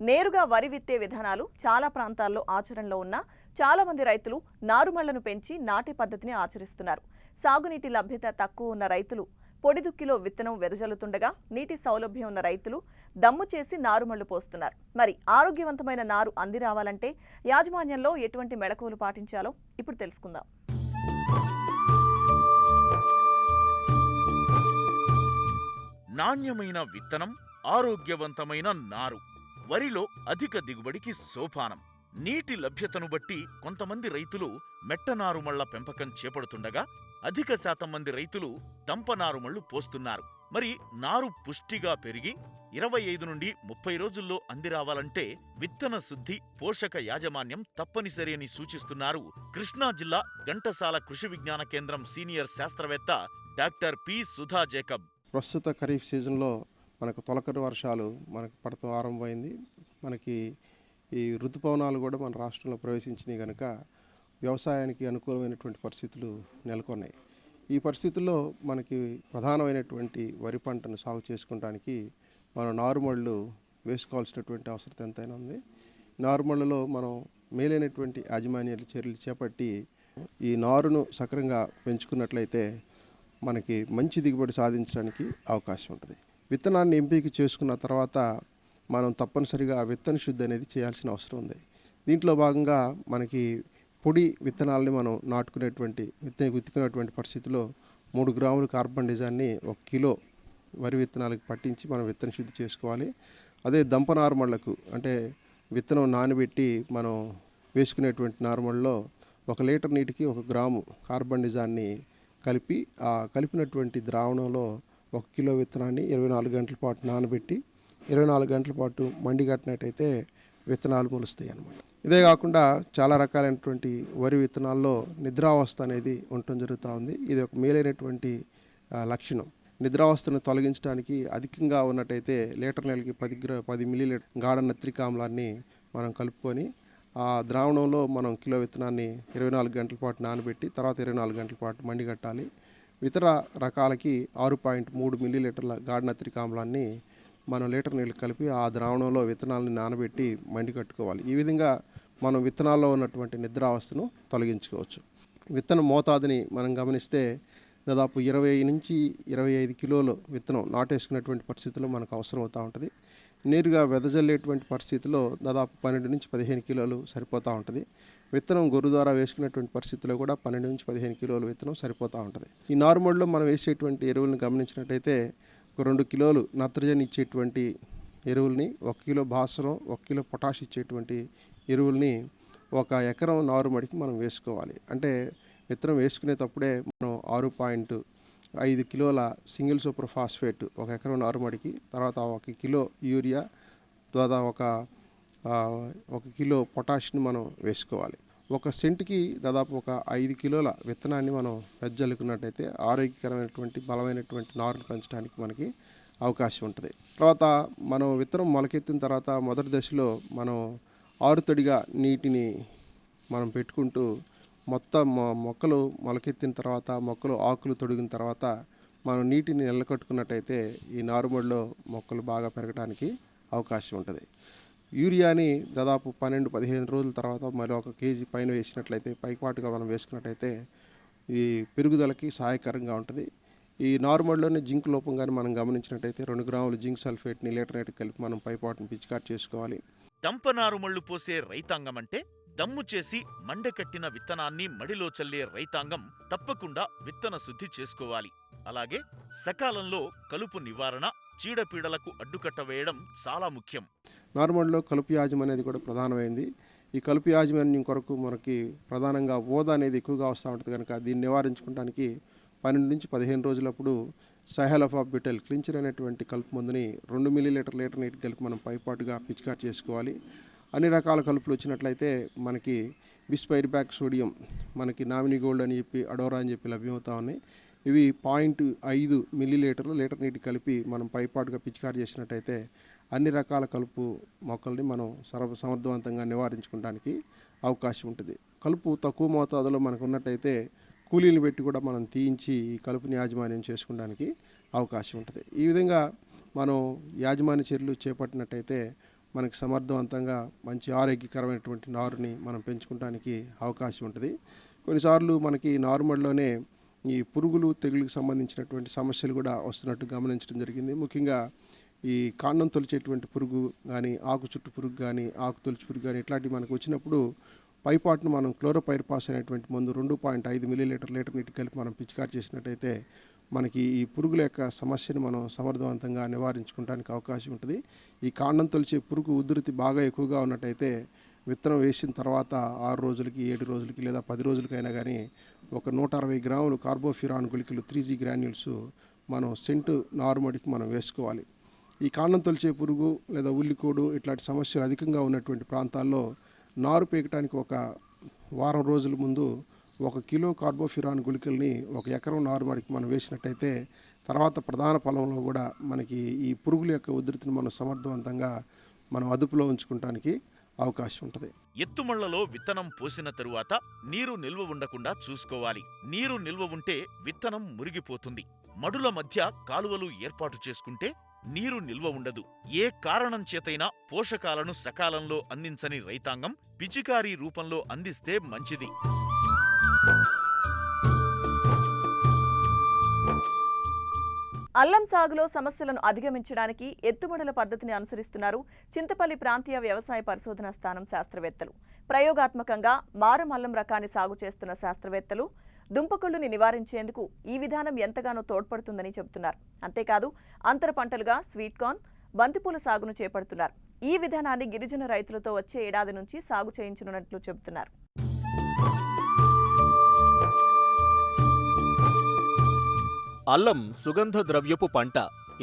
నేరుగా వరి విత్తే విధానాలు చాలా ప్రాంతాల్లో ఆచరణలో ఉన్న చాలా మంది రైతులు నారుమళ్లను పెంచి నాటే పద్ధతిని ఆచరిస్తున్నారు. సాగునీటి లభ్యత తక్కువ ఉన్న రైతులు పొడిదుక్కిలో విత్తనం వెదజల్లుతుండగా నీటి సౌలభ్యం ఉన్న రైతులు దమ్ము చేసి నారుమళ్లు పోస్తున్నారు. మరి ఆరోగ్యవంతమైన నారు అంది రావాలంటే యాజమాన్యంలో ఎటువంటి మెళకువలు పాటించాలో ఇప్పుడు తెలుసుకుందాం. నాణ్యమైన విత్తనం, ఆరోగ్యవంతమైన నారు వరిలో అధిక దిగుబడికి సోపానం. నీటి లభ్యతను బట్టి కొంతమంది రైతులు మెట్టనారుమళ్ల పెంపకం చేపడుతుండగా అధిక శాతం మంది రైతులు దంపనారుమళ్లు పోస్తున్నారు. మరి నారు పుష్టిగా పెరిగి 25 నుండి 30 రోజుల్లో అందిరావాలంటే విత్తన శుద్ధి, పోషక యాజమాన్యం తప్పనిసరి అని సూచిస్తున్నారు కృష్ణా జిల్లా ఘంటసాల కృషి విజ్ఞాన కేంద్రం సీనియర్ శాస్త్రవేత్త డాక్టర్ పి. సుధా జేకబ్. ప్రస్తుత ఖరీఫ్ సీజన్లో మనకు తొలకరి వర్షాలు మనకు పడతం ఆరంభమైంది. మనకి ఈ ఋతుపవనాలు కూడా మన రాష్ట్రంలో ప్రవేశించినాయి కనుక వ్యవసాయానికి అనుకూలమైనటువంటి పరిస్థితులు నెలకొన్నాయి. ఈ పరిస్థితుల్లో మనకి ప్రధానమైనటువంటి వరి పంటను సాగు చేసుకోవడానికి మనం నారుమళ్ళు వేసుకోవాల్సినటువంటి అవసరం ఎంతైనా ఉంది. నారుమళ్ళలో మనం మేలైనటువంటి యాజమాన్యాల చర్యలు చేపట్టి ఈ నారును సక్రమంగా పెంచుకున్నట్లయితే మనకి మంచి దిగుబడి సాధించడానికి అవకాశం ఉంటుంది. విత్తనాన్ని ఎంపిక చేసుకున్న తర్వాత మనం తప్పనిసరిగా ఆ విత్తన శుద్ధి అనేది చేయాల్సిన అవసరం ఉంది. దీంట్లో భాగంగా మనకి పొడి విత్తనాలని మనం విత్తుకునేటువంటి పరిస్థితిలో 3 గ్రాముల కార్బన్ డిజాన్ని 1 కిలో వరి విత్తనాలకు పట్టించి మనం విత్తన శుద్ధి చేసుకోవాలి. అదే దంప నారుమళ్లకు అంటే విత్తనం నానబెట్టి మనం వేసుకునేటువంటి నారుమళ్ళలో 1 లీటర్ నీటికి 1 గ్రాము కార్బన్ డిజాన్ని కలిపి ఆ కలిపినటువంటి ద్రావణంలో 1 కిలో విత్తనాన్ని 24 గంటల పాటు నానబెట్టి 24 గంటల పాటు మండిగట్టినట్టయితే విత్తనాలు మొలుస్తాయి అన్నమాట. ఇదే కాకుండా చాలా రకాలైనటువంటి వరి విత్తనాల్లో నిద్రావస్థ అనేది ఉండటం జరుగుతూ ఉంది. ఇది ఒక మేలైనటువంటి లక్షణం. నిద్రావస్థను తొలగించడానికి అధికంగా ఉన్నట్టయితే లీటర్ నెలకి 10 మిల్లీలీటర్ గాఢ నత్రిక ఆమ్లాన్ని మనం కలుపుకొని ఆ ద్రావణంలో మనం కిలో విత్తనాన్ని 24 గంటల పాటు నానబెట్టి తర్వాత 24 గంటల పాటు మండిగట్టాలి. ఇతర రకాలకి 6.3 మిల్లీలీటర్ల గాఢ నత్రిక ఆమ్లాన్ని మనం లీటర్ నీళ్ళు కలిపి ఆ ద్రావణంలో విత్తనాలను నానబెట్టి మండి కట్టుకోవాలి. ఈ విధంగా మనం విత్తనాల్లో ఉన్నటువంటి నిద్రావస్థను తొలగించుకోవచ్చు. విత్తన మోతాదుని మనం గమనిస్తే దాదాపు 20 నుంచి 25 కిలోలు విత్తనం నాటేసుకునేటువంటి పరిస్థితుల్లో మనకు అవసరం అవుతూ ఉంటుంది. నేరుగా వెదజల్లేటువంటి పరిస్థితిలో దాదాపు 12 నుంచి 15 కిలోలు సరిపోతూ ఉంటుంది. విత్తనం గొర్రు ద్వారా వేసుకునేటువంటి పరిస్థితుల్లో కూడా 12 నుంచి 15 కిలోలు విత్తనం సరిపోతూ ఉంటుంది. ఈ నారుమడిలో మనం వేసేటువంటి ఎరువులను గమనించినట్టయితే 2 కిలోలు నత్రజని ఇచ్చేటువంటి ఎరువుల్ని, 1 కిలో భాస్వరం, 1 కిలో పొటాష్ ఇచ్చేటువంటి ఎరువుల్ని 1 ఎకరం నారుమడికి మనం వేసుకోవాలి. అంటే విత్తనం వేసుకునేటప్పుడే మనం 6.5 కిలోల సింగిల్ సూపర్ ఫాస్ఫేట్ 1 ఎకరం నారుమడికి, తర్వాత 1 కిలో యూరియా, తర్వాత 1 కిలో పొటాష్ని మనం వేసుకోవాలి. 1 సెంటుకి దాదాపు 5 కిలోల విత్తనాన్ని మనం వెదజల్లుకున్నట్టయితే ఆరోగ్యకరమైనటువంటి బలమైనటువంటి నారును పెంచడానికి మనకి అవకాశం ఉంటుంది. తర్వాత మనం విత్తనం మొలకెత్తిన తర్వాత మొదటి దశలో మనం ఆరుతడిగా నీటిని మనం పెట్టుకుంటూ మొత్తం మొక్కలు మొలకెత్తిన తర్వాత మొక్కలు ఆకులు తొడిగిన తర్వాత మనం నీటిని నిలకట్టుకున్నట్టయితే ఈ నారుమడిలో మొక్కలు బాగా పెరగడానికి అవకాశం ఉంటుంది. యూరియాని దాదాపు 12-15 రోజుల తర్వాత మరి 1 కేజీ పైన వేసినట్లయితే పైపాటుగా మనం వేసుకున్నట్టయితే ఈ పెరుగుదలకి సహాయకరంగా ఉంటుంది. ఈ నారుమడిలోనే జింక్ లోపం కానీ మనం గమనించినట్టయితే 2 గ్రాముల జింక్ సల్ఫేట్ని లీటర్ నీటికి కలిపి మనం పైపాటును పిచికారి చేసుకోవాలి. దంపనారుమళ్లు పోసే రైతాంగం అంటే దమ్ము చేసి మండకట్టిన విత్తనాన్ని మడిలో చల్లే రైతాంగం తప్పకుండా విత్తన శుద్ధి చేసుకోవాలి. అలాగే సకాలంలో కలుపు నివారణ, చీడపీడలకు అడ్డుకట్ట వేయడం చాలా ముఖ్యం. నారుమడిలో కలుపు యాజమాన్యం అనేది కూడా ప్రధానమైంది. ఈ కలుపు యాజమాన్యం కొరకు మనకి ప్రధానంగా ఊద అనేది ఎక్కువగా వస్తూ ఉంటుంది కనుక దీన్ని నివారించుకోవడానికి 12 నుంచి 15 రోజులప్పుడు సైహలోఫాబిటల్ క్లించర్ అనేటువంటి కలుపు మందుని 2 మిల్లీలీటర్ లీటర్ నీటికి కలిపి మనం పైపాటుగా పిచికారి చేసుకోవాలి. అన్ని రకాల కలుపులు వచ్చినట్లయితే మనకి బిస్పైరిబ్యాక్ సోడియం, మనకి నామినీ గోల్డ్ అని చెప్పి, అడోరా అని చెప్పి లభ్యమవుతా ఉన్నాయి. ఇవి 0.5 మిల్లీలీటర్లు లీటర్ నీటికి కలిపి మనం పైపాటుగా పిచికారి చేసినట్టయితే అన్ని రకాల కలుపు మొక్కల్ని మనం సమర్థవంతంగా నివారించుకోవడానికి అవకాశం ఉంటుంది. కలుపు తక్కువ మోతాదులో మనకు ఉన్నట్టయితే కూలీలు పెట్టి కూడా మనం తీయించి ఈ కలుపుని యాజమాన్యం చేసుకోవడానికి అవకాశం ఉంటుంది. ఈ విధంగా మనం యాజమాన్య చర్యలు చేపట్టినట్టయితే మనకి సమర్థవంతంగా మంచి ఆరోగ్యకరమైనటువంటి నారుని మనం పెంచుకోవడానికి అవకాశం ఉంటుంది. కొన్నిసార్లు మనకి నారుమడిలోనే ఈ పురుగులు తెగుళ్ళకి సంబంధించినటువంటి సమస్యలు కూడా వస్తున్నట్టు గమనించడం జరిగింది. ముఖ్యంగా ఈ కాండం తొలిచేటువంటి పురుగు కానీ, ఆకు చుట్టు పురుగు కానీ, ఆకు తొలిచి పురుగు కానీ ఇట్లాంటివి మనకు వచ్చినప్పుడు పైపాటును మనం క్లోరోపైరిపాస్ అనేటువంటి మందు 2.5 మిల్లీలీటర్ లీటర్ నీటి కలిపి మనం పిచికారి చేసినట్టయితే మనకి ఈ పురుగుల యొక్క సమస్యను మనం సమర్థవంతంగా నివారించుకోవడానికి అవకాశం ఉంటుంది. ఈ కాండం తొలిచే పురుగు ఉధృతి బాగా ఎక్కువగా ఉన్నట్టయితే విత్తనం వేసిన తర్వాత 6 రోజులకి, 7 రోజులకి లేదా 10 రోజులకైనా కానీ ఒక 160 గ్రాములు కార్బోఫ్యూరాన్ గుళికలు 3G గ్రాన్యూల్స్ మనం సెంటు నారుమడికి మనం వేసుకోవాలి. ఈ కాండం తొలిచే పురుగు లేదా ఉల్లికోడు ఇట్లాంటి సమస్యలు అధికంగా ఉన్నటువంటి ప్రాంతాల్లో నారు పీకటానికి ఒక వారం రోజుల ముందు 1 కిలో కార్బోఫ్యూరాన్ గుళికల్ని 1 ఎకరం నారుమడికి మనం వేసినట్టయితే తర్వాత ప్రధాన పొలంలో కూడా మనకి ఈ పురుగుల యొక్క ఉధృతిని మనం సమర్థవంతంగా మనం అదుపులో ఉంచుకోవడానికి అవకాశం ఉంటుంది. ఎత్తుమళ్లలో విత్తనం పోసిన తరువాత నీరు నిల్వ ఉండకుండా చూసుకోవాలి. నీరు నిల్వ ఉంటే విత్తనం మురిగిపోతుంది. మడుల మధ్య కాలువలు ఏర్పాటు చేసుకుంటే నీరు నిల్వ ఉండదు. ఏ కారణం చేతైనా పోషకాలను సకాలంలో అందించని రైతాంగం పిచికారీ రూపంలో అందిస్తే మంచిది. అల్లం సాగులో సమస్యలను అధిగమించడానికి ఎత్తుమడుల పద్ధతిని అనుసరిస్తున్నారు చింతపల్లి ప్రాంతీయ వ్యవసాయ పరిశోధనా స్థానం శాస్త్రవేత్తలు. ప్రయోగాత్మకంగా మారం అల్లం రకాన్ని సాగు చేస్తున్న శాస్త్రవేత్తలు దుంపకుళ్ళుని నివారించేందుకు ఈ విధానం ఎంతగానో తోడ్పడుతుందని చెబుతున్నారు. అంతేకాదు అంతర పంటలుగా స్వీట్ కార్న్, బంతిపూల సాగును చేపడుతున్నారు. ఈ విధానాన్ని గిరిజన రైతులతో వచ్చే ఏడాది నుంచి సాగు చేయించనున్నట్లు చెబుతున్నారు. అల్లం సుగంధ ద్రవ్యపు పంట.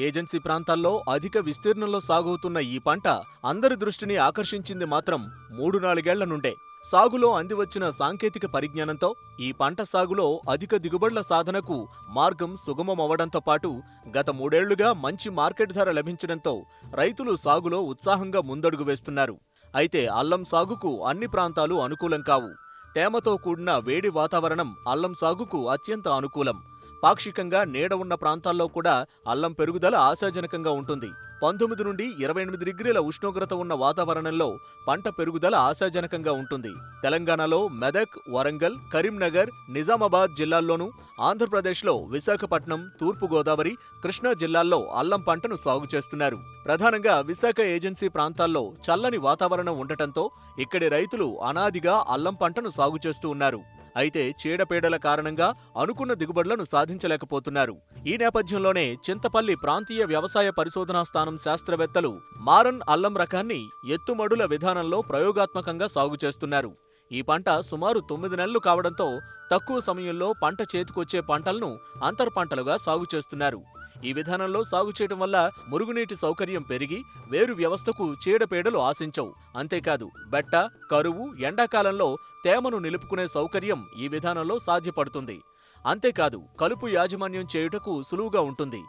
ఏజెన్సీ ప్రాంతాల్లో అధిక విస్తీర్ణంలో సాగుతున్న ఈ పంట అందరి దృష్టిని ఆకర్షించింది మాత్రం 3-4 ఏళ్ల నుండే. సాగులో అందివచ్చిన సాంకేతిక పరిజ్ఞానంతో ఈ పంట సాగులో అధిక దిగుబడుల సాధనకు మార్గం సుగమమవడంతో పాటు గత 3 ఏళ్లుగా మంచి మార్కెట్ ధర లభించడంతో రైతులు సాగులో ఉత్సాహంగా ముందడుగు వేస్తున్నారు. అయితే అల్లం సాగుకు అన్ని ప్రాంతాలు అనుకూలం కావు. తేమతో కూడిన వేడి వాతావరణం అల్లం సాగుకు అత్యంత అనుకూలం. పాక్షికంగా నీడ ఉన్న ప్రాంతాల్లో కూడా అల్లం పెరుగుదల ఆశాజనకంగా ఉంటుంది. 19 నుండి 28 డిగ్రీల ఉష్ణోగ్రత ఉన్న వాతావరణంలో పంట పెరుగుదల ఆశాజనకంగా ఉంటుంది. తెలంగాణలో మెదక్, వరంగల్, కరీంనగర్, నిజామాబాద్ జిల్లాల్లోనూ, ఆంధ్రప్రదేశ్లో విశాఖపట్నం, తూర్పుగోదావరి, కృష్ణా జిల్లాల్లో అల్లం పంటను సాగు చేస్తున్నారు. ప్రధానంగా విశాఖ ఏజెన్సీ ప్రాంతాల్లో చల్లని వాతావరణం ఉండటంతో ఇక్కడి రైతులు అనాదిగా అల్లం పంటను సాగు చేస్తూ ఉన్నారు. అయితే చీడపీడల కారణంగా అనుకున్న దిగుబడులను సాధించలేకపోతున్నారు. ఈ నేపథ్యంలోనే చింతపల్లి ప్రాంతీయ వ్యవసాయ పరిశోధనా స్థానం శాస్త్రవేత్తలు మారన్ అల్లం రకాన్ని ఎత్తుమడుల విధానంలో ప్రయోగాత్మకంగా సాగు చేస్తున్నారు. ఈ పంట సుమారు 9 నెలలు కావడంతో తక్కువ సమయంలో పంట చేతికొచ్చే పంటలను అంతర్ పంటలుగా సాగు చేస్తున్నారు. ఈ విధానంలో సాగు చేయడం వల్ల మురుగునీటి సౌకర్యం పెరిగి వేరు వ్యవస్థకు చీడపీడలు ఆశించవు. అంతేకాదు బెట్ట, కరువు, ఎండాకాలంలో తేమను నిలుపుకునే సౌకర్యం ఈ విధానంలో సాధ్యపడుతుంది. అంతేకాదు కలుపు యాజమాన్యం చేయుటకు సులువుగా ఉంటుంది.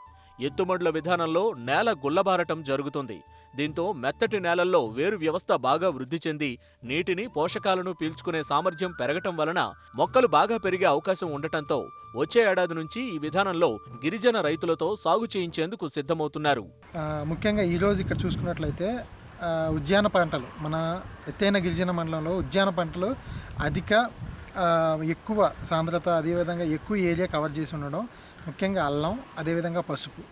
ఎత్తుమడుల విధానంలో నేల గుల్లబారటం జరుగుతుంది. దీంతో మెత్తటి నేలల్లో వేరు వ్యవస్థ బాగా వృద్ధి చెంది నీటిని, పోషకాలను పీల్చుకునే సామర్థ్యం పెరగటం వలన మొక్కలు బాగా పెరిగే అవకాశం ఉండటంతో వచ్చే ఏడాది నుంచి ఈ విధానంలో గిరిజన రైతులతో సాగు చేయించేందుకు సిద్ధమవుతున్నారు. ముఖ్యంగా ఈరోజు ఇక్కడ చూసుకున్నట్లయితే ఉద్యాన పంటలు, మన ఎత్తైన గిరిజన మండలంలో ఉద్యాన పంటలు ఎక్కువ సాంద్రత, అదేవిధంగా ఎక్కువ ఏరియా కవర్ చేసి ఉండడం, ముఖ్యంగా అల్లం, అదేవిధంగా పసుపు.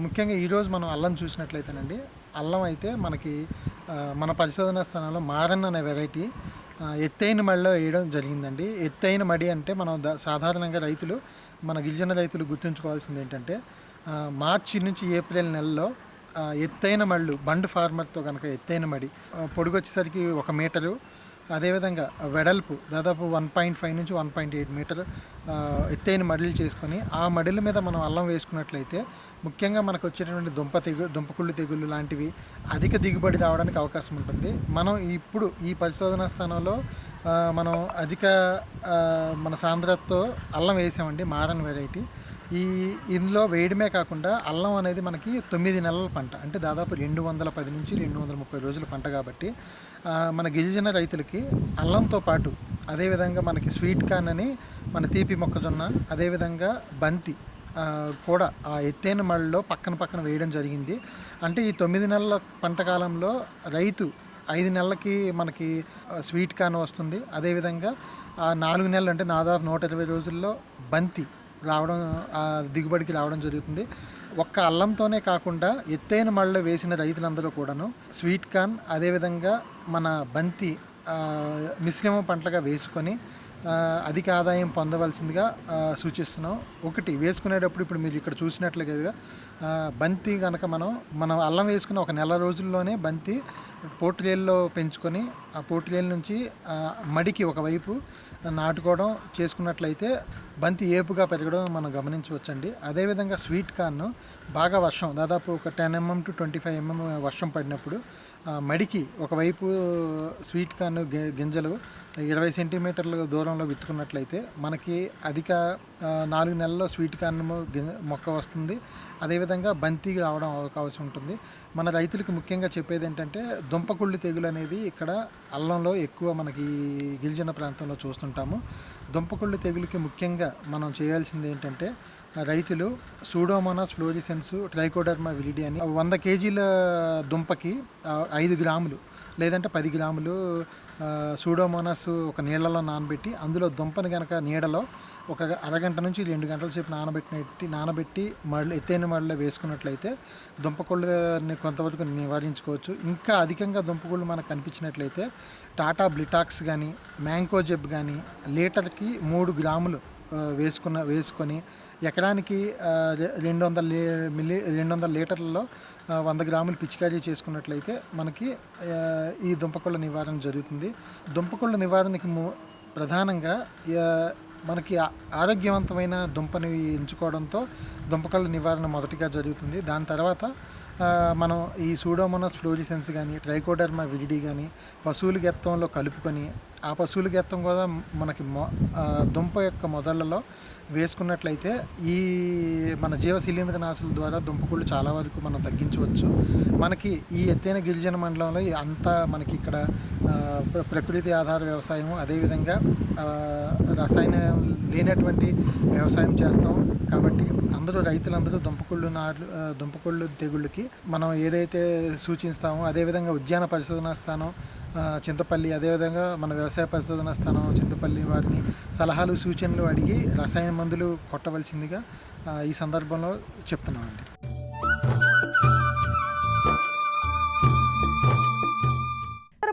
ముఖ్యంగా ఈరోజు మనం అల్లం చూసినట్లయితేనండి, అల్లం అయితే మనకి మన పరిశోధనా స్థానంలో మారన్ అనే వెరైటీ ఎత్తైన మడిలో వేయడం జరిగిందండి. ఎత్తైన మడి అంటే మనం సాధారణంగా మన గిరిజన రైతులు గుర్తుంచుకోవాల్సింది ఏంటంటే మార్చి నుంచి ఏప్రిల్ నెలలో ఎత్తైన మళ్ళు బండ్ ఫార్మర్తో కనుక ఎత్తైన మడి పొడుగు వచ్చేసరికి 1 మీటరు, అదేవిధంగా వెడల్పు దాదాపు 1.5 నుంచి 1.8 మీటర్ ఎత్తైన మడిలు చేసుకొని ఆ మడిల మీద మనం అల్లం వేసుకున్నట్లయితే ముఖ్యంగా మనకు వచ్చేటువంటి దుంపకుళ్ళు తెగుళ్ళు లాంటివి అధిక దిగుబడి రావడానికి అవకాశం ఉంటుంది. మనం ఇప్పుడు ఈ పరిశోధనా స్థానంలో మనం మన సాంద్రతతో అల్లం వేసామండి, మారన్ వెరైటీ. ఇందులో వేయడమే కాకుండా అల్లం అనేది మనకి 9 నెలల పంట, అంటే దాదాపు 210 నుంచి 230 రోజుల పంట. కాబట్టి మన గిరిజన రైతులకి అల్లంతో పాటు అదేవిధంగా మనకి స్వీట్ కార్న్ అని మన తీపి మొక్కజొన్న, అదేవిధంగా బంతి కూడా ఆ ఎత్తైన మళ్ళలో పక్కన పక్కన వేయడం జరిగింది. అంటే ఈ 9 నెలల పంట కాలంలో రైతు 5 నెలలకి మనకి స్వీట్ కార్న్ వస్తుంది. అదేవిధంగా 4 నెలలు అంటే దాదాపు 120 రోజుల్లో బంతి రావడం, దిగుబడికి రావడం జరుగుతుంది. ఒక్క అల్లంతోనే కాకుండా ఎత్తైన మళ్ళలో వేసిన రైతులందరూ కూడాను స్వీట్ కార్న్ అదేవిధంగా మన బంతి మిశ్రమ పంటలుగా వేసుకొని అధిక ఆదాయం పొందవలసిందిగా సూచిస్తున్నాం. ఒకటి వేసుకునేటప్పుడు ఇప్పుడు మీరు ఇక్కడ చూసినట్లుగా బంతి కనుక మనం అల్లం వేసుకున్న ఒక నెల రోజుల్లోనే బంతి పోర్టులేల్లో పెంచుకొని ఆ పోర్టులేల నుంచి మడికి ఒకవైపు నాటుకోవడం చేసుకున్నట్లయితే బంతి ఏపుగా పెరగడం మనం గమనించవచ్చండి. అదేవిధంగా స్వీట్ కార్న్ బాగా వర్షం దాదాపు ఒక 10 mm to 25 mm వర్షం పడినప్పుడు మడికి ఒకవైపు స్వీట్ కార్న్ గింజలు 20 సెంటీమీటర్ల దూరంలో విత్తుకున్నట్లయితే మనకి అధిక 4 నెలల్లో స్వీట్ కార్న్ మొక్క వస్తుంది. అదేవిధంగా బంతి రావడం అవకాశం ఉంటుంది. మన రైతులకు ముఖ్యంగా చెప్పేది ఏంటంటే దుంపకుళ్ళు తెగులు అనేది ఇక్కడ అల్లంలో ఎక్కువ మనకి గిరిజన ప్రాంతంలో చూస్తుంటాము. దుంపకుళ్ళు తెగులుకి ముఖ్యంగా మనం చేయాల్సింది ఏంటంటే రైతులు సూడోమోనాస్ ఫ్లోరిసెన్స్ ట్రైకోడర్మా విరిడి అని 100 kgల దుంపకి 5 గ్రాములు లేదంటే 10 గ్రాములు సూడోమోనాస్ ఒక నీళ్ళలో నానబెట్టి అందులో దుంపని కనుక నీడలో ఒక అరగంట నుంచి 2 గంటల సేపు నానబెట్టి ఎత్తైన మళ్ళీ వేసుకున్నట్లయితే దుంపకుళ్ళని కొంతవరకు నివారించుకోవచ్చు. ఇంకా అధికంగా దుంపకుళ్ళు మనకు కనిపించినట్లయితే టాటా బ్లిటాక్స్ కానీ మ్యాంకోజెబ్ కానీ లీటర్కి 3 గ్రాములు వేసుకొని ఎకరానికి 200 లీటర్లలో 100 గ్రాములు పిచికారీ చేసుకున్నట్లయితే మనకి ఈ దుంపకుళ్ళ నివారణ జరుగుతుంది. దుంపకుళ్ళ నివారణకి ప్రధానంగా మనకి ఆరోగ్యవంతమైన దుంపని ఎంచుకోవడంతో దుంపకుళ్ళ నివారణ మొదటిగా జరుగుతుంది. దాని తర్వాత మనం ఈ సూడోమోనాస్ ఫ్లోరిసెన్స్ కానీ ట్రైకోడర్మా విరిడి కానీ పశువుల గెత్తంలో కలుపుకొని ఆ పశువుల గెత్తం కూడా మనకి దుంప యొక్క మొదళ్లలో వేసుకున్నట్లయితే ఈ మన జీవ శిలీంద్ర నాశుల ద్వారా దుంపకుళ్ళు చాలా వరకు మనం తగ్గించవచ్చు. మనకి ఈ ఎత్తైన గిరిజన మండలంలో అంతా మనకి ఇక్కడ ప్రకృతి ఆధార వ్యవసాయము అదేవిధంగా రసాయన లేనటువంటి వ్యవసాయం చేస్తాం కాబట్టి రైతులందరూ దుంపకుళ్ళు తెగుళ్ళకి మనం ఏదైతే సూచిస్తామో అదేవిధంగా ఉద్యాన పరిశోధనా స్థానం చింతపల్లి అదేవిధంగా మన వ్యవసాయ పరిశోధనా స్థానం చింతపల్లి వారిని సలహాలు సూచనలు అడిగి రసాయన మందులు కొట్టవలసిందిగా ఈ సందర్భంలో చెప్తున్నామండి.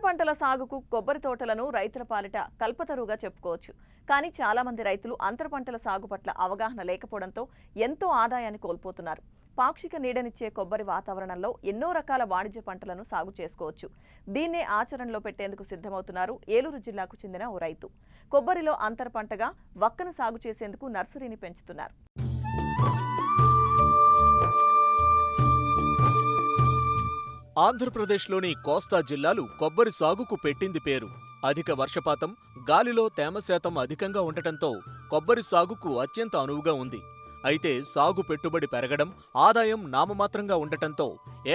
పంటల సాగుకు కొబ్బరి తోటలను రైతుల పాలిట కల్పతరుగా చెప్పుకోవచ్చు. కానీ చాలా మంది రైతులు అంతర పంటల సాగు పట్ల అవగాహన లేకపోవడంతో ఎంతో ఆదాయాన్ని కోల్పోతున్నారు. పాక్షిక నీడనిచ్చే కొబ్బరి వాతావరణంలో ఎన్నో రకాల వాణిజ్య పంటలను సాగు చేసుకోవచ్చు. దీన్నే ఆచరణలో పెట్టేందుకు సిద్ధమవుతున్నారు ఏలూరు జిల్లాకు చెందిన ఓ రైతు. కొబ్బరిలో అంతర పంటగా వక్కను సాగు చేసేందుకు నర్సరీని పెంచుతున్నారు. ఆంధ్రప్రదేశ్లోని కోస్తా జిల్లాలు కొబ్బరి సాగుకు పెట్టింది పేరు. అధిక వర్షపాతం, గాలిలో తేమ శాతం అధికంగా ఉండటంతో కొబ్బరి సాగుకు అత్యంత అనువుగా ఉంది. అయితే సాగు పెట్టుబడి పెరగడం, ఆదాయం నామమాత్రంగా ఉండటంతో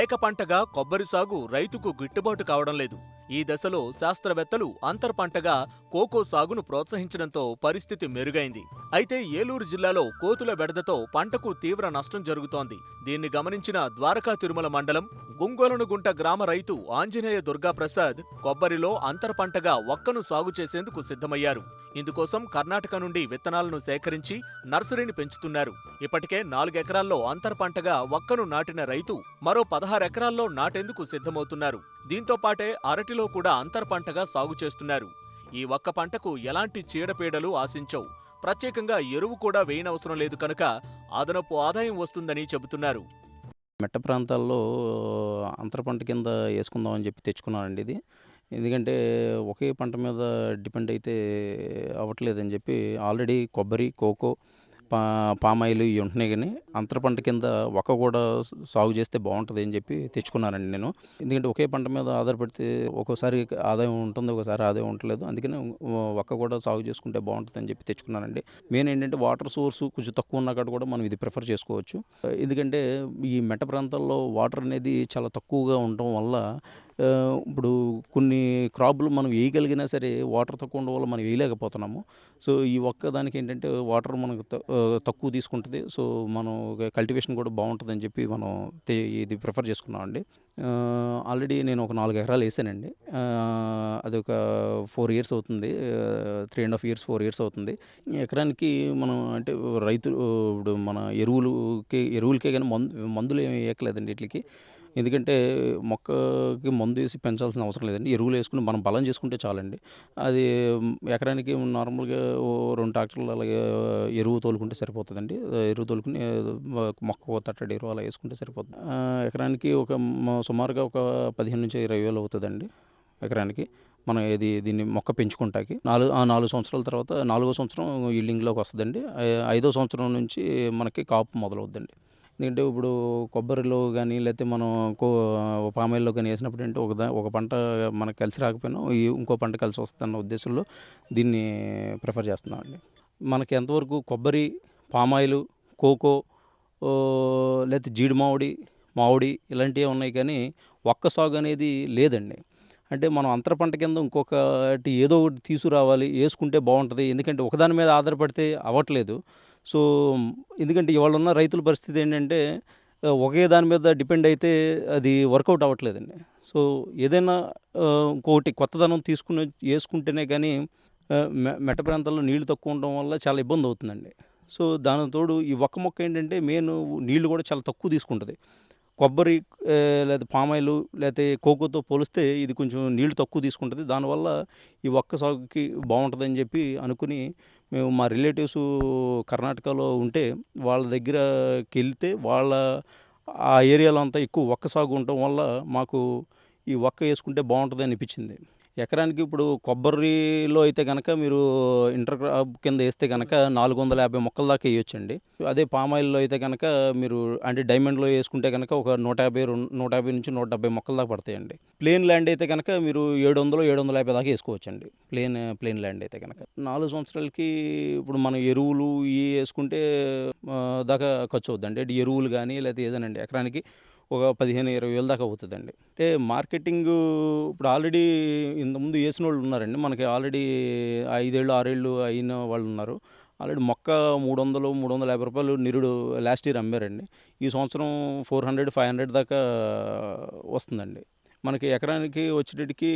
ఏకపంటగా కొబ్బరి సాగు రైతుకు గిట్టుబాటు కావడం లేదు. ఈ దశలో శాస్త్రవేత్తలు అంతర్ పంటగా కోకో సాగును ప్రోత్సహించడంతో పరిస్థితి మెరుగైంది. అయితే ఏలూరు జిల్లాలో కోతుల బెడదతో పంటకు తీవ్ర నష్టం జరుగుతోంది. దీన్ని గమనించిన ద్వారకా తిరుమల మండలం గుంగోలనుగుంట గ్రామ రైతు ఆంజనేయ దుర్గాప్రసాద్ కొబ్బరిలో అంతర్ పంటగా వక్కను సాగు చేసేందుకు సిద్ధమయ్యారు. ఇందుకోసం కర్ణాటక నుండి విత్తనాలను సేకరించి నర్సరీని పెంచుతున్నారు. ఇప్పటికే 4 ఎకరాల్లో అంతర్ పంటగా వక్కను నాటిన రైతు మరో 16 ఎకరాల్లో నాటేందుకు సిద్ధమవుతున్నారు. దీంతో పాటే అరటిలో కూడా అంతర్ పంటగా సాగు చేస్తున్నారు. ఈ వక్క పంటకు ఎలాంటి చీడపీడలు ఆశించవు. ప్రత్యేకంగా ఎరువు కూడా వేయనవసరం లేదు కనుక అదనపు ఆదాయం వస్తుందని చెబుతున్నారు. మెట్ట ప్రాంతాల్లో అంతర పంట కింద వేసుకుందామని చెప్పి తెచ్చుకున్నానండి ఇది. ఎందుకంటే ఒకే పంట మీద డిపెండ్ అయితే అవ్వట్లేదని చెప్పి ఆల్రెడీ కొబ్బరి, కోకో, పామాయిల్ ఇవి ఉంటున్నాయి. కానీ అంతర పంట కింద వక్క కూడా సాగు చేస్తే బాగుంటుంది అని చెప్పి తెచ్చుకున్నానండి నేను. ఎందుకంటే ఒకే పంట మీద ఆధారపడితే ఒక్కోసారి ఆదాయం ఉంటుంది, ఒకసారి ఆదాయం ఉండలేదు. అందుకని వక్క కూడా సాగు చేసుకుంటే బాగుంటుంది అని చెప్పి తెచ్చుకున్నానండి. మెయిన్ ఏంటంటే వాటర్ సోర్స్ కొంచెం తక్కువ ఉన్న కాడ కూడా మనం ఇది ప్రిఫర్ చేసుకోవచ్చు. ఎందుకంటే ఈ మెట్ట ప్రాంతాల్లో వాటర్ అనేది చాలా తక్కువగా ఉండటం వల్ల ఇప్పుడు కొన్ని క్రాప్లు మనం వేయగలిగినా సరే వాటర్ తక్కువ ఉండడం వల్ల మనం వేయలేకపోతున్నాము. సో ఈ ఒక్కదానికి ఏంటంటే వాటర్ మనకు తక్కువ తీసుకుంటుంది. సో మనం కల్టివేషన్ కూడా బాగుంటుందని చెప్పి మనం ఇది ప్రిఫర్ చేసుకున్నామండి. ఆల్రెడీ నేను ఒక 4 ఎకరాలు వేసానండి. అది ఒక 4 ఇయర్స్ అవుతుంది. 3.5 ఇయర్స్ 4 ఇయర్స్ అవుతుంది. ఎకరానికి మనం అంటే రైతులు ఇప్పుడు మన ఎరువులకే కానీ మందులు ఏమి వేయట్లేదండి వీటికి. ఎందుకంటే మొక్కకి మందు వేసి పెంచాల్సిన అవసరం లేదండి. ఎరువులు వేసుకుని మనం బలం చేసుకుంటే చాలండి. అది ఎకరానికి నార్మల్గా 2 ట్రాక్టర్లు అలాగే ఎరువు తోలుకుంటే సరిపోతుందండి. ఎరువు తోలుకుని మొక్క తట్టడి ఎరువు అలా వేసుకుంటే సరిపోతుంది. ఎకరానికి సుమారుగా ఒక 15 నుంచి 20 వేలు అవుతుందండి ఎకరానికి. మనం దీన్ని మొక్క పెంచుకుంటాకి 4 సంవత్సరాల తర్వాత 4వ సంవత్సరం ఈల్డింగ్లోకి వస్తుందండి. 5వ సంవత్సరం నుంచి మనకి కాపు మొదలవుద్దండి. ఎందుకంటే ఇప్పుడు కొబ్బరిలో కానీ లేకపోతే మనం పామాయిల్లో కానీ వేసినప్పుడు అంటే ఒక పంట మనకు కలిసి రాకపోయినా ఇంకో పంట కలిసి వస్తుందన్న ఉద్దేశంలో దీన్ని ప్రిఫర్ చేస్తున్నామండి. మనకి ఎంతవరకు కొబ్బరి, పామాయిలు, కోకో లేకపోతే జీడి మామిడి ఇలాంటివి ఉన్నాయి కానీ ఒక్క సాగు అనేది లేదండి. అంటే మనం అంతర పంట కింద ఇంకొకటి ఏదో ఒకటి తీసుకురావాలి, వేసుకుంటే బాగుంటుంది. ఎందుకంటే ఒకదాని మీద ఆధారపడితే అవ్వట్లేదు. సో ఎందుకంటే ఇవాళ ఉన్న రైతుల పరిస్థితి ఏంటంటే ఒకే దాని మీద డిపెండ్ అయితే అది వర్కౌట్ అవ్వట్లేదండి. సో ఏదైనా ఇంకొకటి కొత్తదనం వేసుకుంటేనే కానీ మెట్ట ప్రాంతాల్లో నీళ్లు తక్కువ ఉండడం వల్ల చాలా ఇబ్బంది అవుతుందండి. సో దానికి తోడు ఈ ఒక్క మొక్క ఏంటంటే నీళ్లు కూడా చాలా తక్కువ తీసుకుంటుంది. కొబ్బరి లేదా పామాయిలు లేకపోతే కోకోతో పోలిస్తే ఇది కొంచెం నీళ్లు తక్కువ తీసుకుంటుంది. దానివల్ల ఈ ఒక్క సాగుకి బాగుంటుందని చెప్పి అనుకుని మేము మా రిలేటివ్స్ కర్ణాటకలో ఉంటే వాళ్ళ దగ్గరకి వెళ్తే ఆ ఏరియాలో అంతా ఎక్కువ ఒక్క సాగు ఉండటం వల్ల మాకు ఈ ఒక్క వేసుకుంటే బాగుంటుంది అనిపించింది. ఎకరానికి ఇప్పుడు కొబ్బరిలో అయితే కనుక మీరు ఇంటర్ క్రాప్ కింద వేస్తే కనుక 450 మొక్కల దాకా వేయొచ్చండి. అదే పామాయిల్లో అయితే కనుక మీరు అంటే డైమండ్లో వేసుకుంటే కనుక ఒక 150 నుంచి 170 మొక్కల దాకా పడతాయండి. ప్లేన్ ల్యాండ్ అయితే కనుక మీరు 750 దాకా వేసుకోవచ్చండి. ప్లేన్ ల్యాండ్ అయితే కనుక 4 సంవత్సరాలకి ఇప్పుడు మనం ఎరువులు వేసుకుంటే దాకా ఖర్చు అవుతుందండి. అంటే ఎరువులు కానీ లేకపోతే ఏదైనా ఎకరానికి ఒక 15-20 వేలు దాకా అవుతుందండి. అంటే మార్కెటింగ్ ఇప్పుడు ఆల్రెడీ ఇంతకుముందు వేసిన వాళ్ళు ఉన్నారండి. మనకి ఆల్రెడీ 5 ఏళ్ళు 6 ఏళ్ళు అయిన వాళ్ళు ఉన్నారు. ఆల్రెడీ మొక్క 300-350 రూపాయలు నిరుడు లాస్ట్ ఇయర్ అమ్మారండి. ఈ సంవత్సరం 400-500 దాకా వస్తుందండి. మనకి ఎకరానికి వచ్చేటట్టుకి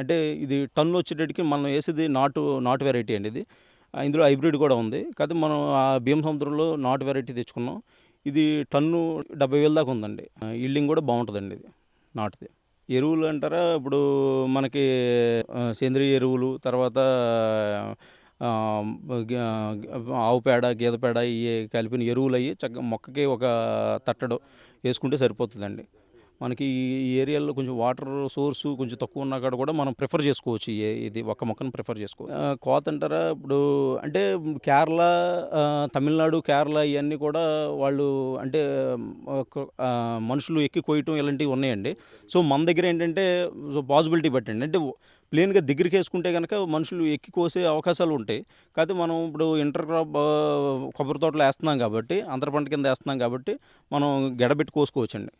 అంటే ఇది టన్ను వచ్చేటట్టుకి మనం వేసేది నాటు వెరైటీ అండి. ఇందులో హైబ్రిడ్ కూడా ఉంది. కాకపోతే మనం ఆ భీమ సముద్రంలో నాటు వెరైటీ తెచ్చుకున్నాం. ఇది టన్ను 70,000 దాకా ఉందండి. ఈల్డింగ్ కూడా బాగుంటుందండి ఇది నాటుది. ఎరువులు అంటారా ఇప్పుడు మనకి సేంద్రియ ఎరువులు తర్వాత ఆవు పేడ, గేదె పేడ ఇవి కలిపిన ఎరువులు అయ్యి చక్కగా మొక్కకి ఒక తట్టడు వేసుకుంటే సరిపోతుందండి. మనకి ఈ ఏరియాలో కొంచెం వాటర్ సోర్సు కొంచెం తక్కువ ఉన్న కాడ కూడా మనం ప్రిఫర్ చేసుకోవచ్చు. ఇది ఒక్క మొక్కను ప్రిఫర్ చేసుకోవచ్చు. కోత అంటారా ఇప్పుడు అంటే కేరళ, తమిళనాడు, కేరళ ఇవన్నీ కూడా వాళ్ళు అంటే మనుషులు ఎక్కి కోయటం ఇలాంటివి ఉన్నాయండి. సో మన దగ్గర ఏంటంటే పాసిబిలిటీ బట్టండి. అంటే ప్లేన్గా దగ్గరికి వేసుకుంటే కనుక మనుషులు ఎక్కి కోసే అవకాశాలు ఉంటాయి. కాకపోతే మనం ఇప్పుడు ఇంటర్ క్రాప్ కొబ్బరి తోటలో వేస్తున్నాం కాబట్టి అంతర పంట కింద వేస్తున్నాం కాబట్టి మనం గెడబెట్టి కోసుకోవచ్చండి.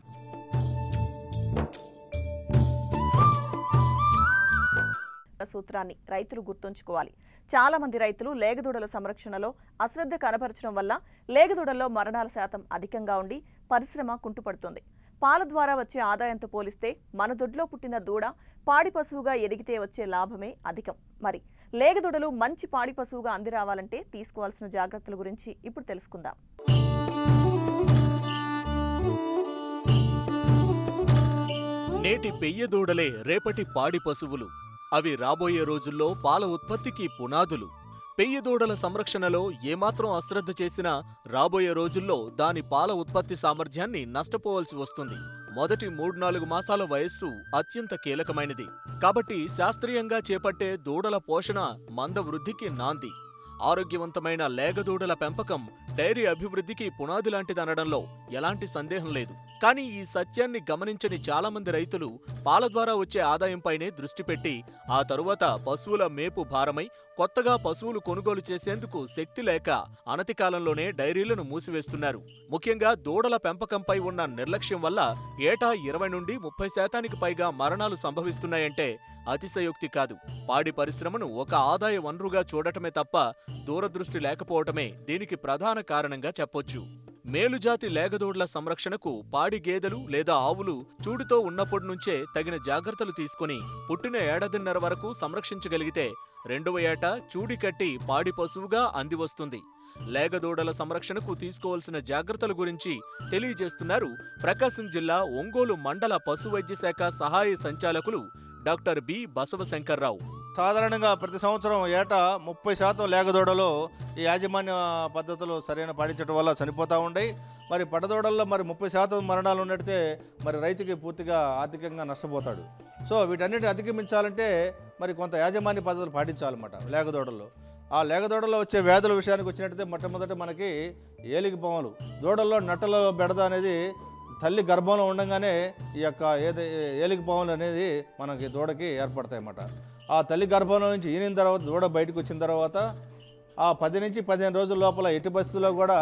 సూత్రాన్ని రైతులు గుర్తుంచుకోవాలి. చాలా మంది రైతులు లేగదూడల సంరక్షణలో అశ్రద్ధ కనబరచడం వల్ల లేగదూడల్లో మరణాల శాతం అధికంగా ఉండి పరిశ్రమ కుంటుపడుతుంది. పాల ద్వారా వచ్చే ఆదాయంతో పోలిస్తే మన దొడ్లో పుట్టిన దూడ పాడి పశువుగా ఎదిగితే వచ్చే లాభమే అధికం. మరి లేగదూడలు మంచి పాడి పశువుగా అందిరావాలంటే తీసుకోవాల్సిన జాగ్రత్తల గురించి ఇప్పుడు తెలుసుకుందాం. నేటి పెయ్య దూడలే రేపటి పాడి పశువులు. అవి రాబోయే రోజుల్లో పాల ఉత్పత్తికి పునాదులు. పెయ్య దూడల సంరక్షణలో ఏమాత్రం అశ్రద్ధ చేసినా రాబోయే రోజుల్లో దాని పాల ఉత్పత్తి సామర్థ్యాన్ని నష్టపోవాల్సి వస్తుంది. మొదటి 3-4 మాసాల వయస్సు అత్యంత కీలకమైనది. కాబట్టి శాస్త్రీయంగా చేపట్టే దూడల పోషణ మంద వృద్ధికి నాంది. ఆరోగ్యవంతమైన లేగదూడల పెంపకం డైరీ అభివృద్ధికి పునాది లాంటిదనడంలో ఎలాంటి సందేహం లేదు. కానీ ఈ సత్యాన్ని గమనించని చాలా మంది రైతులు పాల ద్వారా వచ్చే ఆదాయంపైనే దృష్టి పెట్టి ఆ తరువాత పశువుల మేపు భారమై కొత్తగా పశువులు కొనుగోలు చేసేందుకు శక్తి లేక అనతి కాలంలోనే డైరీలను మూసివేస్తున్నారు. ముఖ్యంగా దూడల పెంపకంపై ఉన్న నిర్లక్ష్యం వల్ల ఏటా 20 నుండి 30% పైగా మరణాలు సంభవిస్తున్నాయంటే అతిశయోక్తి కాదు. పాడి పరిశ్రమను ఒక ఆదాయ వనరుగా చూడటమే తప్ప దూరదృష్టి లేకపోవటమే దీనికి ప్రధాన కారణంగా చెప్పొచ్చు. మేలుజాతి లేగదూడల సంరక్షణకు పాడి గేదెలు లేదా ఆవులు చూడుతో ఉన్నప్పటి నుంచే తగిన జాగ్రత్తలు తీసుకుని పుట్టిన ఏడాదిన్నర వరకు సంరక్షించగలిగితే 2వ ఏట చూడి కట్టి పాడి పశువుగా అందివస్తుంది. లేగదూడల సంరక్షణకు తీసుకోవాల్సిన జాగ్రత్తల గురించి తెలియజేస్తున్నారు ప్రకాశం జిల్లా ఒంగోలు మండల పశు వైద్య శాఖ సహాయ సంచాలకులు డాక్టర్ బి బసవశంకర్రావు. సాధారణంగా ప్రతి సంవత్సరం ఏటా 30% లేగదూడలు ఈ యాజమాన్య పద్ధతులు సరైన పాటించడం వల్ల చనిపోతూ ఉంటాయి. మరి పడదూడల్లో మరి 30% మరణాలు ఉన్నట్టే మరి రైతుకి పూర్తిగా ఆర్థికంగా నష్టపోతాడు. సో వీటన్నిటిని అధిగమించాలంటే మరి కొంత యాజమాన్య పద్ధతులు పాటించాలన్నమాట లేగదూడల్లో. ఆ లేగదూడల్లో వచ్చే వ్యాధుల విషయానికి వచ్చినట్టయితే మొట్టమొదటి మనకి ఏలికి పాములు. దూడల్లో నట్టల బెడద అనేది తల్లి గర్భంలో ఉండగానే ఈ యొక్క ఏలికి పాములు అనేది మనకి దూడకి ఏర్పడతాయి అన్నమాట. ఆ తల్లి గర్భంలో నుంచి ఈనిన తర్వాత దూడ బయటకు వచ్చిన తర్వాత ఆ 10 నుంచి 15 రోజుల లోపల ఎట్టి పరిస్థితుల్లో కూడా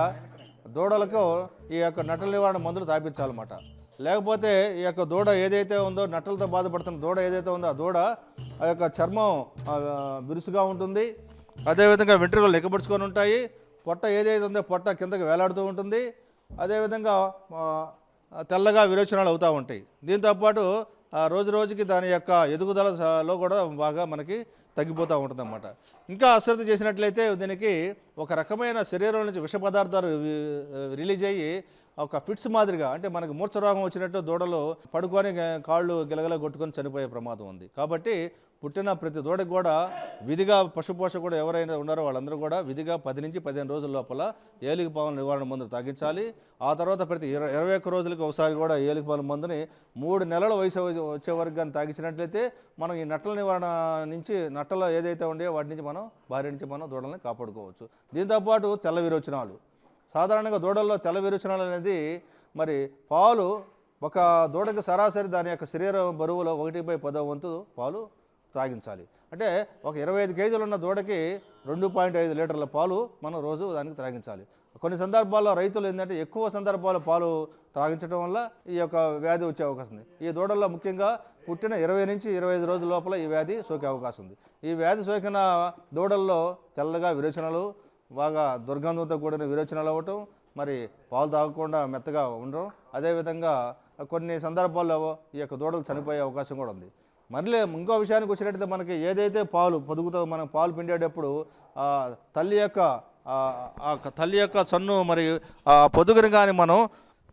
దూడలకు ఈ యొక్క నట్టల నివారణ మందులు తాపించాలన్నమాట. లేకపోతే ఈ యొక్క దూడ ఏదైతే ఉందో నట్టలతో బాధపడుతున్న దూడ ఏదైతే ఉందో ఆ దూడ ఆ యొక్క చర్మం బిరుసుగా ఉంటుంది. అదేవిధంగా వెంట్రుకలు లెక్కపరుచుకొని ఉంటాయి. పొట్ట ఏదైతే ఉందో పొట్ట కిందకి వేలాడుతూ ఉంటుంది. అదేవిధంగా తెల్లగా విరోచనాలు అవుతూ ఉంటాయి. దీంతోపాటు రోజు రోజుకి దాని యొక్క ఎదుగుదలలో కూడా బాగా మనకి తగ్గిపోతూ ఉంటుందన్నమాట. ఇంకా అశ్రద్ధ చేసినట్లయితే దీనికి ఒక రకమైన శరీరం నుంచి విష పదార్థాలు రిలీజ్ అయ్యి ఒక ఫిట్స్ మాదిరిగా అంటే మనకు మూర్ఛ రోగం వచ్చినట్టు దూడలు పడుకొని కాళ్ళు గిలగల కొట్టుకొని చనిపోయే ప్రమాదం ఉంది. కాబట్టి పుట్టిన ప్రతి దూడకి కూడా విధిగా పశుపోషకుడు ఎవరైనా ఉన్నారో వాళ్ళందరూ కూడా విధిగా 10 నుంచి 15 రోజుల లోపల ఏలికి పాముల నివారణ మందులు తాగించాలి. ఆ తర్వాత ప్రతి 21 రోజులకి ఒకసారి కూడా ఏలికి పాముల మందుని 3 నెలల వయసు వచ్చే వరకు కానీ తాగించినట్లయితే మనం ఈ నట్టల నివారణ నుంచి నట్టలు ఏదైతే ఉండేవో వాటి నుంచి మనం భార్య నుంచి మనం దూడల్ని కాపాడుకోవచ్చు. దీంతోపాటు తెల్ల విరోచనాలు. సాధారణంగా దూడల్లో తెల్ల విరోచనాలు అనేది మరి పాలు ఒక దూడకి సరాసరి దాని యొక్క శరీర బరువులో 1/10 వంతు పాలు తాగించాలి. అంటే ఒక 25 కేజీలు ఉన్న దూడకి 2.5 లీటర్ల పాలు మనం రోజు దానికి త్రాగించాలి. కొన్ని సందర్భాల్లో రైతులు ఏంటంటే ఎక్కువ సందర్భాల్లో పాలు త్రాగించడం వల్ల ఈ యొక్క వ్యాధి వచ్చే అవకాశం ఉంది. ఈ దూడల్లో ముఖ్యంగా పుట్టిన 20 నుంచి 25 రోజుల లోపల ఈ వ్యాధి సోకే అవకాశం ఉంది. ఈ వ్యాధి సోకిన దూడల్లో తెల్లగా విరోచనాలు, బాగా దుర్గంధంతో కూడిన విరోచనాలు అవ్వటం, మరి పాలు తాగకుండా మెత్తగా ఉండడం, అదేవిధంగా కొన్ని సందర్భాల్లో ఈ యొక్క దూడలు చనిపోయే అవకాశం కూడా ఉంది. మళ్ళీ ఇంకో విషయానికి వచ్చినట్టయితే మనకి ఏదైతే పాలు పొదుగుతో మనం పాలు పిండేటప్పుడు తల్లి యొక్క చన్ను మరి ఆ పొదుగుని కానీ మనం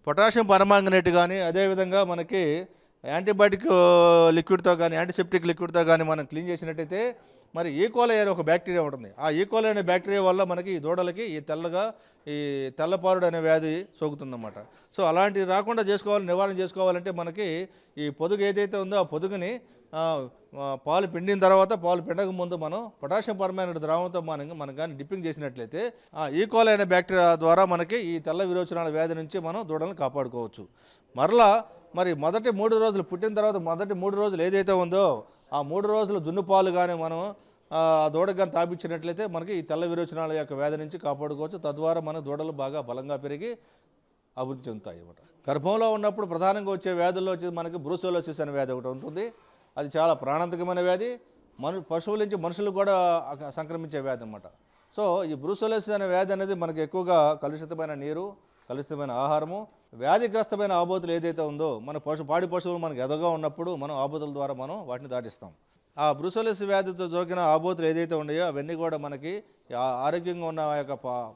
పొటాషియం పరమాంగనేట్ కానీ అదేవిధంగా మనకి యాంటీబయాటిక్ లిక్విడ్తో కానీ యాంటీసెప్టిక్ లిక్విడ్తో కానీ మనం క్లీన్ చేసినట్టయితే మరి ఈకోలై అనే ఒక బ్యాక్టీరియా ఉంటుంది. ఆ ఈకోలై అనే బ్యాక్టీరియా వల్ల మనకి ఈ దూడలకి ఈ తెల్లపారుడు అనే వ్యాధి సోకుతుందన్నమాట. సో అలాంటివి రాకుండా నివారణ చేసుకోవాలంటే మనకి ఈ పొదుగు ఏదైతే ఉందో ఆ పొదుగుని పాలు పిండిన తర్వాత పాలు పిండక ముందు మనం పొటాషియం పర్మాంగనేట్ ద్రావంతో మనం కానీ డిప్పింగ్ చేసినట్లయితే ఈకోలై అనే బ్యాక్టీరియా ద్వారా మనకి ఈ తెల్ల విరోచనాల వ్యాధి నుంచి మనం దూడలను కాపాడుకోవచ్చు. మరలా మరి మొదటి 3 రోజులు పుట్టిన తర్వాత మొదటి 3 రోజులు ఏదైతే ఉందో ఆ 3 రోజులు జున్ను పాలు కానీ మనం దూడకు కానీ తాపించినట్లయితే మనకి ఈ తెల్ల విరోచనాల యొక్క వ్యాధి నుంచి కాపాడుకోవచ్చు. తద్వారా మన దూడలు బాగా బలంగా పెరిగి అభివృద్ధి చెందుతాయి అన్నమాట. గర్భంలో ఉన్నప్పుడు ప్రధానంగా వచ్చే వ్యాధుల్లో వచ్చేది మనకి బ్రూసెలోసిస్ అనే వ్యాధి ఒకటి ఉంటుంది. అది చాలా ప్రాణాంతకమైన వ్యాధి. పశువుల నుంచి మనుషులకు కూడా సంక్రమించే వ్యాధి అన్నమాట. సో ఈ బ్రూసెలోసిస్ అనే వ్యాధి అనేది మనకి ఎక్కువగా కలుషితమైన నీరు, కలుషితమైన ఆహారము, వ్యాధిగ్రస్తమైన ఆబోతులు ఏదైతే ఉందో మన పాడి పశువులు మనకు ఎదగా ఉన్నప్పుడు మనం ఆబోతుల ద్వారా మనం వాటిని దాటిస్తాం. ఆ బ్రూసెలోసిస్ వ్యాధితో సోకిన ఆబోతులు ఏదైతే ఉన్నాయో అవన్నీ కూడా మనకి ఆరోగ్యంగా ఉన్న ఆ యొక్క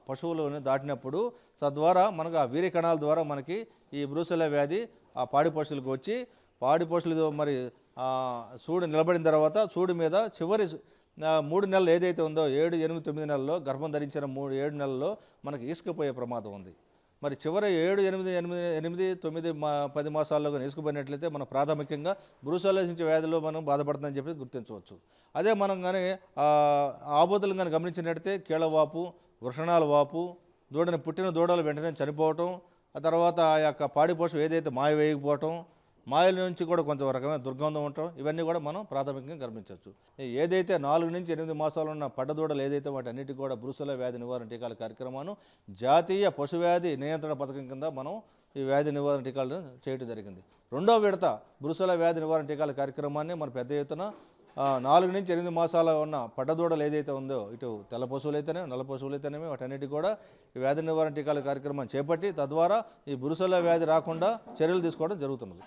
పశువులను దాటినప్పుడు తద్వారా మనకు ఆ వీర్య కణాల ద్వారా మనకి ఈ బ్రూసెల్లా వ్యాధి ఆ పాడి పశువులకు వచ్చి పాడి పశువులు మరి సూడు నిలబడిన తర్వాత సూడు మీద చివరి 3 నెలలు ఏదైతే ఉందో 7, 8, 9 నెలల్లో గర్భం ధరించిన 7 నెలల్లో మనకి ఇసుకపోయే ప్రమాదం ఉంది. మరి చివరి 7, 8, 9, 10 మాసాల్లో ఇసుకుపోయినట్లయితే మనం ప్రాథమికంగా బ్రూసెలోసిస్ వ్యాధిలో మనం బాధపడుతుందని చెప్పి గుర్తించవచ్చు. అదే మనం కానీ ఆబోతులను కానీ గమనించినట్లయితే కీళ్ళవాపు, వృషణాల వాపు, దూడని పుట్టిన దూడలు వెంటనే చనిపోవటం, ఆ తర్వాత ఆ యొక్క పాడి పశువు ఏదైతే మాయ వేయకపోవటం, మాయల నుంచి కూడా కొంచెం రకమైన దుర్గంధం ఉండటం, ఇవన్నీ కూడా మనం ప్రాథమికంగా గమనించవచ్చు. ఏదైతే 4 నుంచి 8 మాసాలు ఉన్న పడ్డదూడలు ఏదైతే వాటి అన్నిటికీ కూడా బ్రూసెల్లా వ్యాధి నివారణ టీకాల కార్యక్రమాన్ని జాతీయ పశువ్యాధి నియంత్రణ పథకం కింద మనం ఈ వ్యాధి నివారణ టీకాలను చేయడం జరిగింది. రెండో విడత బ్రూసెల్లా వ్యాధి నివారణ టీకాల కార్యక్రమాన్ని మన పెద్ద ఎత్తున 4 నుంచి 8 మాసాల ఉన్న పడ్డదూడలు ఏదైతే ఉందో, ఇటు తెల్ల పశువులు అయితేనే నల్ల పశువులు అయితేనేమి వాటన్నిటి కూడా ఈ వ్యాధి నివారణ టీకాల కార్యక్రమాన్ని చేపట్టి తద్వారా ఈ బ్రూసెల్లా వ్యాధి రాకుండా చర్యలు తీసుకోవడం జరుగుతున్నది.